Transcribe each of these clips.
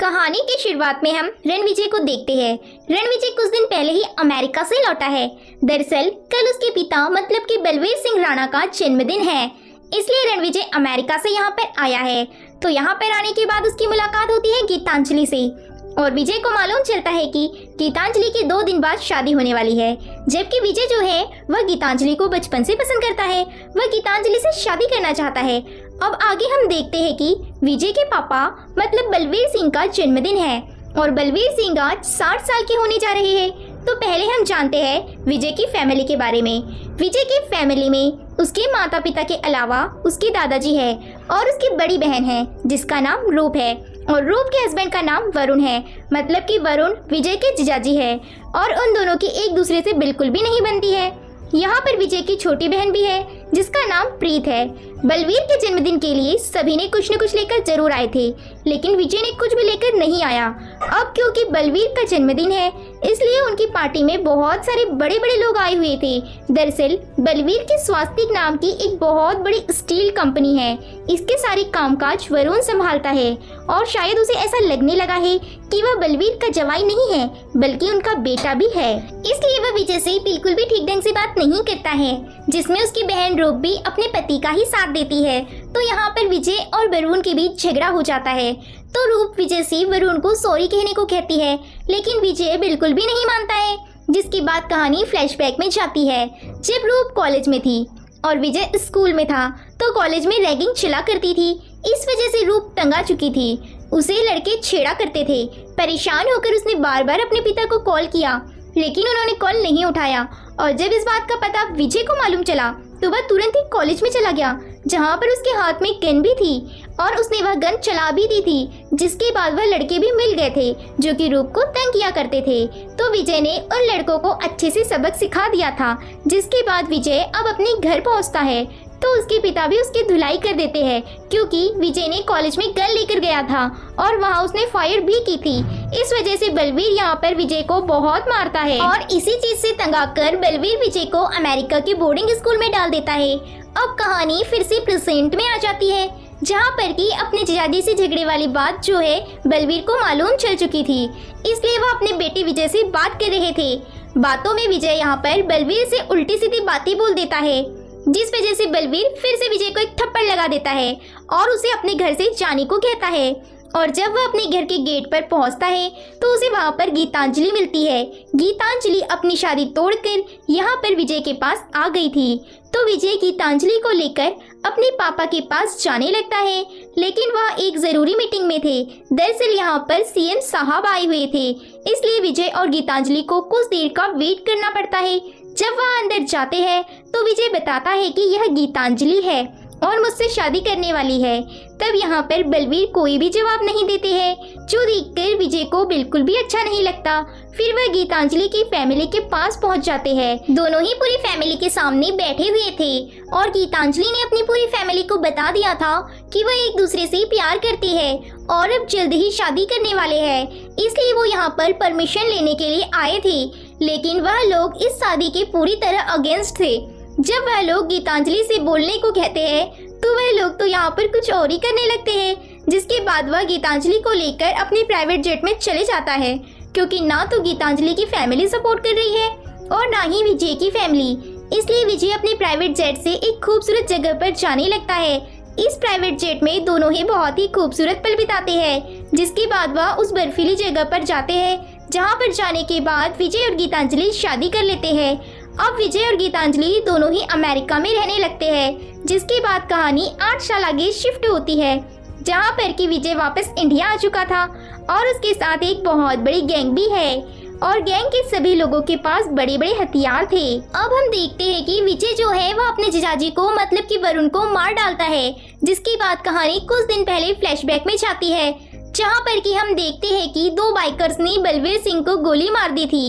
कहानी की शुरुआत में हम रणविजय को देखते हैं। रणविजय कुछ दिन पहले ही अमेरिका से लौटा है। दरअसल कल उसके पिता मतलब कि बलवीर सिंह राणा का जन्मदिन है, इसलिए रणविजय अमेरिका से यहाँ पर आया है। तो यहाँ पर आने के बाद उसकी मुलाकात होती है गीतांजलि से और विजय को मालूम चलता है कि गीतांजलि की 2 दिन बाद शादी होने वाली है। जबकि विजय जो है वह गीतांजलि को बचपन से पसंद करता है, वह गीतांजलि से शादी करना चाहता है। अब आगे हम देखते हैं कि विजय के पापा मतलब बलवीर सिंह का जन्मदिन है और बलवीर सिंह आज 60 साल के होने जा रहे हैं। तो पहले हम जानते हैं विजय की फैमिली के बारे में। विजय की फैमिली में उसके माता पिता के अलावा उसके दादाजी है और उसकी बड़ी बहन है जिसका नाम रूप है और रूप के हस्बैंड का नाम वरुण है, मतलब कि वरुण विजय के जीजाजी है और उन दोनों की एक दूसरे से बिल्कुल भी नहीं बनती है। यहाँ पर विजय की छोटी बहन भी है जिसका नाम प्रीत है। बलवीर के जन्मदिन के लिए सभी ने कुछ न कुछ लेकर जरूर आए थे, लेकिन विजय ने कुछ भी लेकर नहीं आया। अब क्योंकि बलवीर का जन्मदिन है इसलिए उनकी पार्टी में बहुत सारे बड़े बड़े लोग आए हुए थे। दरअसल बलवीर की स्वास्तिक नाम की एक बहुत बड़ी स्टील कंपनी है, इसके सारे कामकाज वरुण संभालता है और शायद उसे ऐसा लगने लगा है कि वह बलवीर का जवाई नहीं है बल्कि उनका बेटा भी है, इसलिए वह विजय से बिल्कुल भी ठीक ढंग से बात नहीं करता है, जिसमें उसकी बहन रूप भी अपने पति का ही साथ देती है। तो यहाँ पर विजय और वरुण के बीच झगड़ा हो जाता है। तो रूप विजय से वरुण को सॉरी कहने को कहती है, लेकिन विजय बिल्कुल भी नहीं मानता है, जिसके बाद कहानी फ्लैशबैक में जाती है। जब रूप कॉलेज में थी और विजय स्कूल में था तो कॉलेज में रैगिंग चला करती थी। इस वजह से रूप तंग आ चुकी थी, उसे लड़के छेड़ा करते थे। परेशान होकर उसने बार बार अपने पिता को कॉल किया लेकिन उन्होंने कॉल नहीं उठाया और जब इस बात का पता विजय को मालूम चला तो वह तुरंत ही कॉलेज में चला गया जहां पर उसके हाथ में गन भी थी और उसने वह गन चला भी दी थी, जिसके बाद वह लड़के भी मिल गए थे जो कि रूप को तंग किया करते थे। तो विजय ने उन लड़कों को अच्छे से सबक सिखा दिया था, जिसके बाद विजय अब अपने घर पहुंचता है तो उसके पिता भी उसकी धुलाई कर देते हैं क्योंकि विजय ने कॉलेज में गन लेकर गया था और वहां उसने फायर भी की थी। इस वजह से बलवीर यहाँ पर विजय को बहुत मारता है और इसी चीज से तंग आकर बलवीर विजय को अमेरिका के बोर्डिंग स्कूल में डाल देता है। अब कहानी फिर से प्रेजेंट में आ जाती है जहाँ पर कि अपने जीजाजी से झगड़े वाली बात जो है बलवीर को मालूम चल चुकी थी, इसलिए वह अपने बेटे विजय से बात कर रहे थे। बातों में विजय यहाँ पर बलवीर से उल्टी सीधी बातें बोल देता है, जिस वजह से बलवीर फिर से विजय को एक थप्पड़ लगा देता है और उसे अपने घर से जाने को कहता है। और जब वह अपने घर के गेट पर पहुंचता है तो उसे वहां पर गीतांजलि मिलती है। गीतांजलि अपनी शादी तोड़कर यहाँ पर विजय के पास आ गई थी। तो विजय गीतांजलि को लेकर अपने पापा के पास जाने लगता है, लेकिन वह एक जरूरी मीटिंग में थे। दरअसल यहाँ पर सीएम साहब आए हुए थे, इसलिए विजय और गीतांजलि को कुछ देर का वेट करना पड़ता है। जब वह अंदर जाते हैं तो विजय बताता है कि यह गीतांजलि है और मुझसे शादी करने वाली है। तब यहाँ पर बलवीर कोई भी जवाब नहीं देते हैं, जो देखकर विजय को बिल्कुल भी अच्छा नहीं लगता। फिर वह गीतांजलि की फैमिली के पास पहुँच जाते हैं। दोनों ही पूरी फैमिली के सामने बैठे हुए थे और गीतांजलि ने अपनी पूरी फैमिली को बता दिया था कि वह एक दूसरे से प्यार करती है और अब जल्द ही शादी करने वाले हैं, इसलिए वो यहाँ पर परमिशन लेने के लिए आए थे। लेकिन वह लोग इस शादी के पूरी तरह अगेंस्ट थे। जब वह लोग गीतांजलि से बोलने को कहते हैं तो वह लोग तो यहाँ पर कुछ और ही करने लगते हैं, जिसके बाद वह गीतांजलि को लेकर अपने प्राइवेट जेट में चले जाता है, क्योंकि ना तो गीतांजलि की फैमिली सपोर्ट कर रही है और ना ही विजय की फैमिली। इसलिए विजय अपने प्राइवेट जेट से एक खूबसूरत जगह पर जाने लगता है। इस प्राइवेट जेट में दोनों ही बहुत ही खूबसूरत पल बिताते हैं, जिसके बाद वह उस बर्फीली जगह पर जाते हैं जहाँ पर जाने के बाद विजय और गीतांजलि शादी कर लेते हैं। अब विजय और गीतांजलि दोनों ही अमेरिका में रहने लगते हैं, जिसके बाद कहानी 8 साल आगे शिफ्ट होती है, जहाँ पर कि विजय वापस इंडिया आ चुका था और उसके साथ एक बहुत बड़ी गैंग भी है और गैंग के सभी लोगों के पास बड़े बड़े हथियार थे। अब हम देखते हैं कि विजय जो है वह अपने जीजाजी को मतलब कि वरुण को मार डालता है, जिसके बाद कहानी कुछ दिन पहले फ्लैशबैक में जाती है, जहाँ पर कि हम देखते हैं कि 2 बाइकर्स ने बलवीर सिंह को गोली मार दी थी,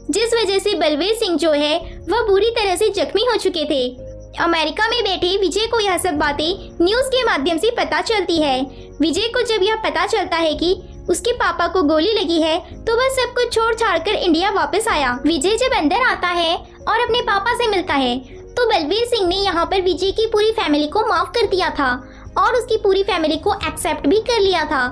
जिस वजह से बलवीर सिंह जो है वह बुरी तरह से जख्मी हो चुके थे। अमेरिका में बैठे विजय को यह सब बातें न्यूज के माध्यम से पता चलती है। विजय को जब यह पता चलता है कि उसके पापा को गोली लगी है तो वह सब कुछ छोड़ छाड़ कर इंडिया वापस आया। विजय जब अंदर आता है और अपने पापा से मिलता है तो बलवीर सिंह ने यहाँ पर विजय की पूरी फैमिली को माफ कर दिया था और उसकी पूरी फैमिली को एक्सेप्ट भी कर लिया था।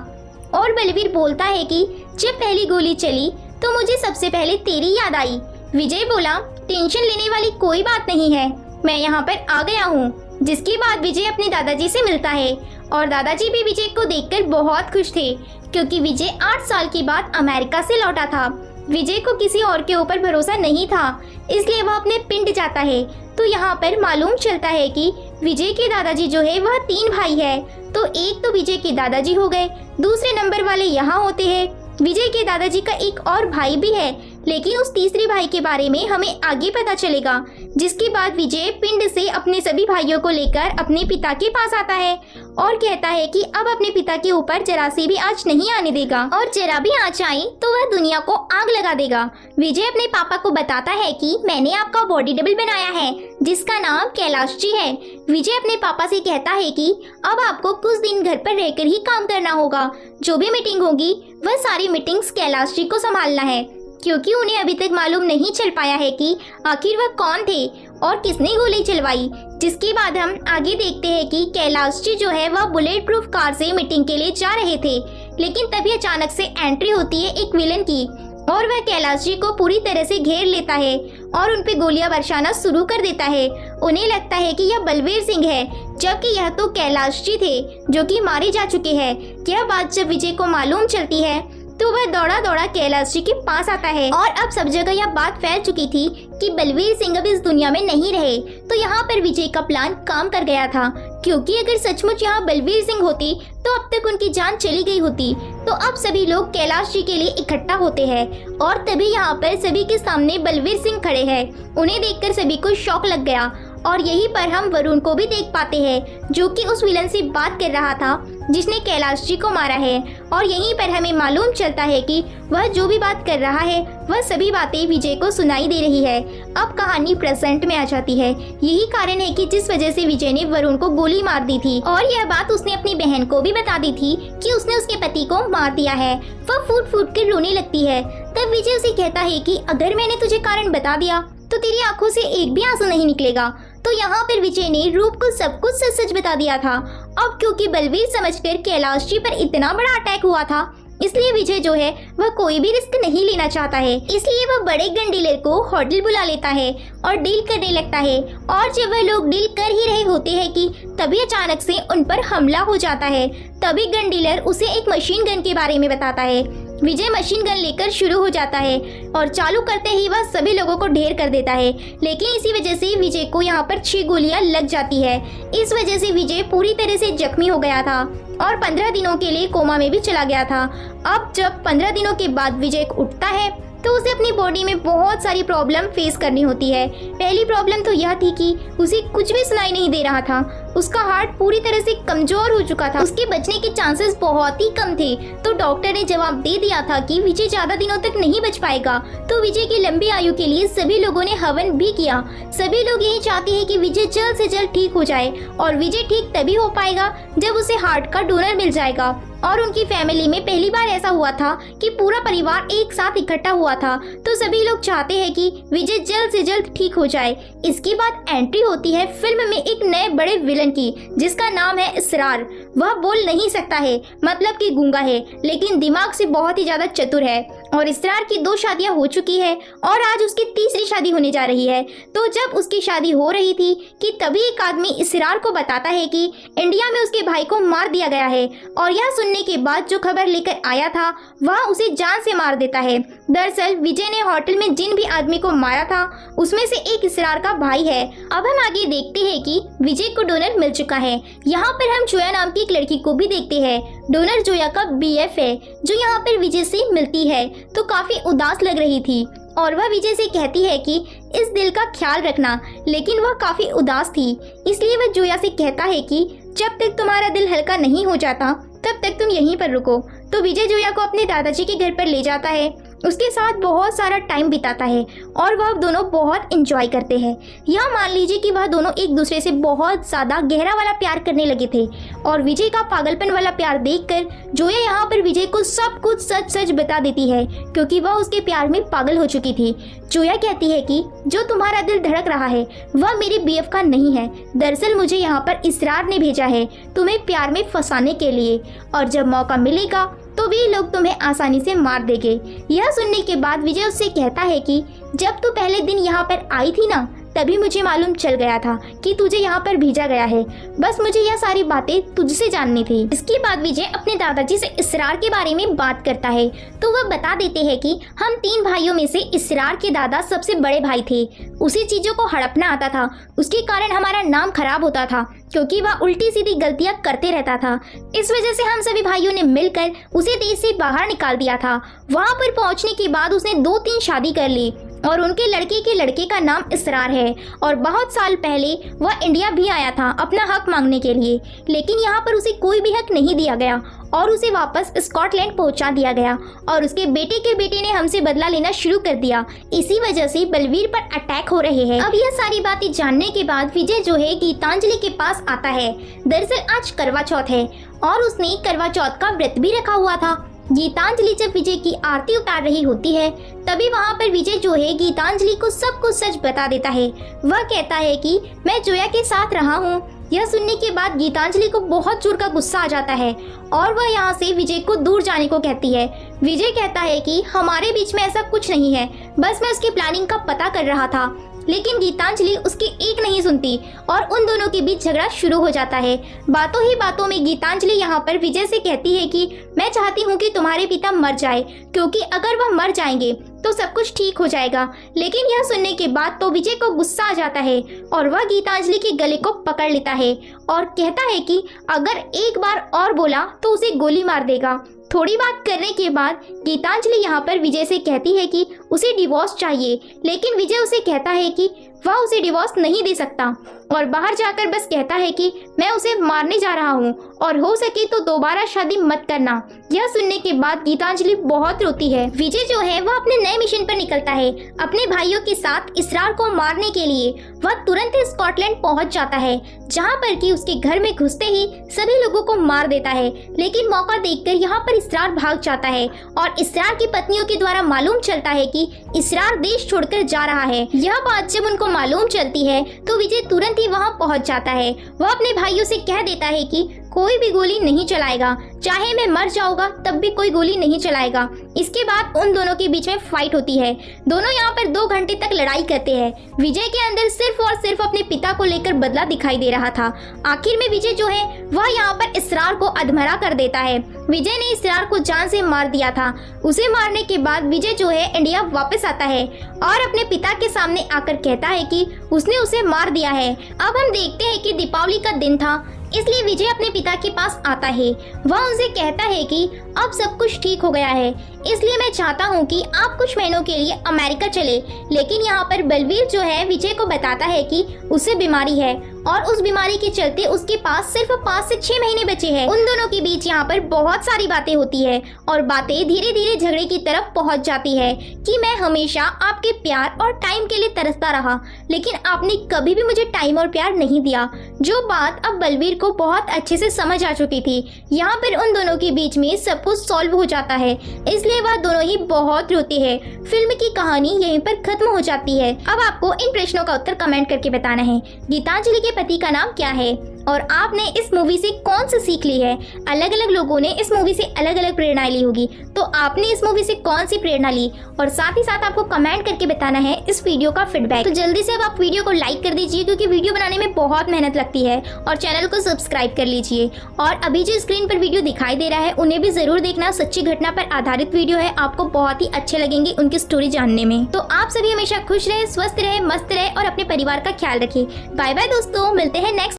और बलवीर बोलता है कि जब पहली गोली चली तो मुझे सबसे पहले तेरी याद आई। विजय बोला, टेंशन लेने वाली कोई बात नहीं है, मैं यहाँ पर आ गया हूँ। जिसके बाद विजय अपने दादाजी से मिलता है और दादाजी भी विजय को देखकर बहुत खुश थे क्योंकि विजय 8 साल के बाद अमेरिका से लौटा था। विजय को किसी और के ऊपर भरोसा नहीं था, इसलिए वह अपने पिंड जाता है। तो यहाँ पर मालूम चलता है कि विजय के दादाजी जो है वह 3 भाई है। तो एक तो विजय के दादाजी हो गए, दूसरे नंबर वाले यहाँ होते हैं। विजय के दादाजी का एक और भाई भी है, लेकिन उस तीसरे भाई के बारे में हमें आगे पता चलेगा। जिसके बाद विजय पिंड से अपने सभी भाइयों को लेकर अपने पिता के पास आता है और कहता है कि अब अपने पिता के ऊपर जरा सी भी आंच नहीं आने देगा और जरा भी आंच आई तो वह दुनिया को आग लगा देगा। विजय अपने पापा को बताता है कि मैंने आपका बॉडी डबल बनाया है जिसका नाम कैलाश जी है। विजय अपने पापा से कहता है कि अब आपको कुछ दिन घर पर रहकर ही काम करना होगा, जो भी मीटिंग होगी वह सारी मीटिंग्स कैलाश जी को संभालना है, क्योंकि उन्हें अभी तक मालूम नहीं चल पाया है कि आखिर वह कौन थे और किसने गोली चलवाई। जिसके बाद हम आगे देखते हैं कि कैलाश जी जो है वह बुलेट प्रूफ कार से मीटिंग के लिए जा रहे थे, लेकिन तभी अचानक से एंट्री होती है एक विलन की और वह कैलाश जी को पूरी तरह से घेर लेता है और उन पे गोलियां बरसाना शुरू कर देता है। उन्हें लगता है कि यह बलवीर सिंह है, जबकि यह तो कैलाश जी थे जो कि मारे जा चुके हैं। यह बात जब विजय को मालूम चलती है तो वह दौड़ा दौड़ा कैलाश जी के पास आता है और अब सब जगह यह बात फैल चुकी थी कि बलवीर सिंह अब इस दुनिया में नहीं रहे। तो यहाँ पर विजय का प्लान काम कर गया था, क्योंकि अगर सचमुच यहाँ बलवीर सिंह होती तो अब तक उनकी जान चली गई होती। तो अब सभी लोग कैलाश जी के लिए इकट्ठा होते हैं और तभी यहाँ पर सभी के सामने बलवीर सिंह खड़े हैं। उन्हें देखकर सभी को शौक लग गया और यहीं पर हम वरुण को भी देख पाते हैं जो कि उस विलन से बात कर रहा था जिसने कैलाश जी को मारा है। और यहीं पर हमें मालूम चलता है कि वह जो भी बात कर रहा है वह सभी बातें विजय को सुनाई दे रही है। अब कहानी प्रेजेंट में आ जाती है। यही कारण है कि जिस वजह से विजय ने वरुण को गोली मार दी थी और यह बात उसने अपनी बहन को भी बता दी थी कि उसने उसके पति को मार दिया है। वह फूट फूट कर रोने लगती है। तब विजय उसे कहता है कि अगर मैंने तुझे कारण बता दिया तो तेरी आंखों से एक भी आंसू नहीं निकलेगा। तो यहाँ पर विजय ने रूप को सब कुछ सच सच बता दिया था। अब क्योंकि बलवीर समझकर कैलाश जी पर इतना बड़ा अटैक हुआ था, इसलिए विजय जो है वह कोई भी रिस्क नहीं लेना चाहता है। इसलिए वह बड़े गन डीलर को होटल बुला लेता है और डील करने लगता है। और जब वह लोग डील कर ही रहे होते हैं कि तभी अचानक से उन पर हमला हो जाता है। तभी गन डीलर उसे एक मशीन गन के बारे में बताता है। विजय मशीन गन लेकर शुरू हो जाता है और चालू करते ही वह सभी लोगों को ढेर कर देता है, लेकिन इसी वजह से विजय को यहाँ पर 6 गोलियां लग जाती है। इस वजह से विजय पूरी तरह से जख्मी हो गया था और 15 दिनों के लिए कोमा में भी चला गया था। अब जब 15 दिनों के बाद विजय उठता है तो उसे अपनी बॉडी में बहुत सारी प्रॉब्लम फेस करनी होती है। पहली प्रॉब्लम तो यह थी कि उसे कुछ भी सुनाई नहीं दे रहा था। उसका हार्ट पूरी तरह से कमजोर हो चुका था। उसके बचने के चांसेस बहुत ही कम थे। तो डॉक्टर ने जवाब दे दिया था कि विजय ज्यादा दिनों तक नहीं बच पाएगा। तो विजय की लंबी आयु के लिए सभी लोगों ने हवन भी किया। सभी लोग यही चाहते हैं कि विजय जल्द से जल्द ठीक हो जाए और विजय ठीक तभी हो पाएगा जब उसे हार्ट का डोनर मिल जाएगा। और उनकी फैमिली में पहली बार ऐसा हुआ था कि पूरा परिवार एक साथ इकट्ठा हुआ था। तो सभी लोग चाहते हैं कि विजय जल्द से जल्द ठीक हो जाए। इसके बाद एंट्री होती है फिल्म में एक नए बड़े विलन की, जिसका नाम है इसरार। वह बोल नहीं सकता है, मतलब कि गूंगा है, लेकिन दिमाग से बहुत ही ज्यादा चतुर है। और इसरार की 2 शादियां हो चुकी है और आज उसकी तीसरी शादी होने जा रही है। तो जब उसकी शादी हो रही थी कि तभी एक आदमी इसरार को बताता है कि इंडिया में उसके भाई को मार दिया गया है। और यह सुनने के बाद जो खबर लेकर आया था वह उसे जान से मार देता है। दरअसल विजय ने होटल में जिन भी आदमी को मारा था उसमें से एक इसरार का भाई है। अब हम आगे देखते हैं कि विजय को डोनर मिल चुका है। यहाँ पर हम जोया नाम की एक लड़की को भी देखते हैं। डोनर जोया का BF है जो यहाँ पर विजय से मिलती है तो काफी उदास लग रही थी और वह विजय से कहती है कि इस दिल का ख्याल रखना, लेकिन वह काफी उदास थी। इसलिए वह जोया से कहता है कि जब तक तुम्हारा दिल हल्का नहीं हो जाता तब तक तुम यहीं पर रुको। तो विजय जोया को अपने दादाजी के घर पर ले जाता है, उसके साथ बहुत सारा टाइम बिताता है और वह दोनों बहुत एंजॉय करते हैं। यह मान लीजिए कि वह दोनों एक दूसरे से बहुत ज्यादा गहरा वाला प्यार करने लगे थे। और विजय का पागलपन वाला प्यार देखकर जोया यहाँ पर विजय को सब कुछ सच सच बता देती है, क्योंकि वह उसके प्यार में पागल हो चुकी थी। जोया कहती है कि जो तुम्हारा दिल धड़क रहा है वह मेरे BF का नहीं है। दरअसल मुझे यहाँ पर इसरार ने भेजा है तुम्हें प्यार में फंसाने के लिए, और जब मौका मिलेगा तो वे लोग तुम्हें आसानी से मार देंगे। यह सुनने के बाद विजय उससे कहता है कि जब तू पहले दिन यहाँ पर आई थी ना, तभी मुझे मालूम चल गया था कि तुझे यहाँ पर भेजा गया है। बस मुझे यह सारी बातें तुझसे जाननी थी। इसके बाद विजय अपने दादाजी से इसरार के बारे में बात करता है, तो वह बता देते हैं कि हम 3 भाइयों में से इसरार के दादा सबसे बड़े भाई थे। उसे चीजों को हड़पना आता था, उसके कारण हमारा नाम खराब होता था क्योंकि वह उल्टी सीधी गलतियां करते रहता था। इस वजह से हम सभी भाइयों ने मिलकर उसे देश से बाहर निकाल दिया था। वहाँ पर पहुँचने के बाद उसने 2-3 शादी कर ली और उनके लड़के के लड़के का नाम इसरार है। और बहुत साल पहले वह इंडिया भी आया था अपना हक मांगने के लिए, लेकिन यहाँ पर उसे कोई भी हक नहीं दिया गया और उसे वापस स्कॉटलैंड पहुंचा दिया गया और उसके बेटे के बेटे ने हमसे बदला लेना शुरू कर दिया। इसी वजह से बलवीर पर अटैक हो रहे हैं। अब यह सारी बातें जानने के बाद विजय जो है गीतांजलि के पास आता है। दरअसल आज करवा चौथ है और उसने करवा चौथ का व्रत भी रखा हुआ था। गीतांजलि जब विजय की आरती उतार रही होती है, तभी वहाँ पर विजय जो है गीतांजलि को सब कुछ सच बता देता है। वह कहता है कि मैं जोया के साथ रहा हूँ। यह सुनने के बाद गीतांजलि को बहुत जोर का गुस्सा आ जाता है और वह यहाँ से विजय को दूर जाने को कहती है। विजय कहता है कि हमारे बीच में ऐसा कुछ नहीं है, बस मैं उसकी प्लानिंग का पता कर रहा था। लेकिन गीतांजलि उसकी एक नहीं सुनती और उन दोनों के बीच झगड़ा शुरू हो जाता है। बातों ही बातों में गीतांजलि यहाँ पर विजय से कहती है कि मैं चाहती हूँ कि तुम्हारे पिता मर जाए, क्योंकि अगर वह मर जाएंगे तो सब कुछ ठीक हो जाएगा। लेकिन यह सुनने के बाद तो विजय को गुस्सा आ जाता है और वह गीतांजलि के गले को पकड़ लेता है और कहता है कि अगर एक बार और बोला तो उसे गोली मार देगा। थोड़ी बात करने के बाद गीतांजलि यहाँ पर विजय से कहती है कि उसे डिवोर्स चाहिए, लेकिन विजय उसे कहता है कि वह उसे डिवोर्स नहीं दे सकता और बाहर जाकर बस कहता है कि मैं उसे मारने जा रहा हूँ और हो सके तो दोबारा शादी मत करना। यह सुनने के बाद गीतांजलि बहुत रोती है। विजय जो है वह अपने नए मिशन पर निकलता है अपने भाइयों के साथ इसरार को मारने के लिए। वह तुरंत स्कॉटलैंड पहुंच जाता है, जहां पर कि उसके घर में घुसते ही सभी लोगों को मार देता है। लेकिन मौका देखकर यहाँ पर इसरार भाग जाता है और इसरार की पत्नियों के द्वारा मालूम चलता है कि इसरार देश छोड़कर जा रहा है। यह बात जब उनको मालूम चलती है तो विजय तुरंत ही वहां पहुंच जाता है। वह अपने भाइयों से कह देता है कि कोई भी गोली नहीं चलाएगा, चाहे मैं मर जाऊंगा तब भी कोई गोली नहीं चलाएगा। इसके बाद उन दोनों के बीच में फाइट होती है। दोनों यहाँ पर 2 घंटे तक लड़ाई करते हैं। विजय के अंदर सिर्फ और सिर्फ अपने पिता को लेकर बदला दिखाई दे रहा था। आखिर में विजय जो है वह यहाँ पर इसरार को अधमरा कर देता है। विजय ने इसरार को जान से मार दिया था। उसे मारने के बाद विजय जो है इंडिया वापस आता है और अपने पिता के सामने आकर कहता है कि उसने उसे मार दिया है। अब हम देखते हैं कि दीपावली का दिन था, इसलिए विजय अपने पिता के पास आता है। वह उनसे कहता है कि अब सब कुछ ठीक हो गया है, इसलिए मैं चाहता हूँ कि आप कुछ महीनों के लिए अमेरिका चले। लेकिन यहाँ पर बलवीर जो है विजय को बताता है कि उसे बीमारी है और उस बीमारी के चलते उसके पास सिर्फ 5 से 6 महीने बचे हैं। उन दोनों के बीच यहाँ पर बहुत सारी बातें होती है और बातें धीरे धीरे झगड़े की तरफ पहुँच जाती है कि मैं हमेशा आपके प्यार और टाइम के लिए तरसता रहा, लेकिन आपने कभी भी मुझे टाइम और प्यार नहीं दिया। जो बात अब बलवीर को बहुत अच्छे से समझ आ चुकी थी। यहाँ पर उन दोनों के बीच में सब कुछ सॉल्व हो जाता है, इसलिए वह दोनों ही बहुत रोते हैं। फिल्म की कहानी यहीं पर खत्म हो जाती है। अब आपको इन प्रश्नों का उत्तर कमेंट करके बताना है। गीतांजलि के पति का नाम क्या है और आपने इस मूवी से कौन सी सीख ली है? अलग अलग लोगों ने इस मूवी से अलग अलग प्रेरणाएं ली होगी, तो आपने इस मूवी से कौन सी प्रेरणा ली? और साथ ही साथ आपको कमेंट करके बताना है इस वीडियो का फीडबैक। तो जल्दी से अब आप वीडियो को लाइक कर दीजिए, क्योंकि वीडियो बनाने में बहुत मेहनत लगती है, और चैनल को सब्सक्राइब कर लीजिए। और अभी जो स्क्रीन पर वीडियो दिखाई दे रहा है उन्हें भी जरूर देखना। सच्ची घटना पर आधारित वीडियो है, आपको बहुत ही अच्छे लगेंगे उनकी स्टोरी जानने में। तो आप सभी हमेशा खुश रहे, स्वस्थ रहे, मस्त रहे और अपने परिवार का ख्याल रखें। बाय बाय दोस्तों, मिलते हैं नेक्स्ट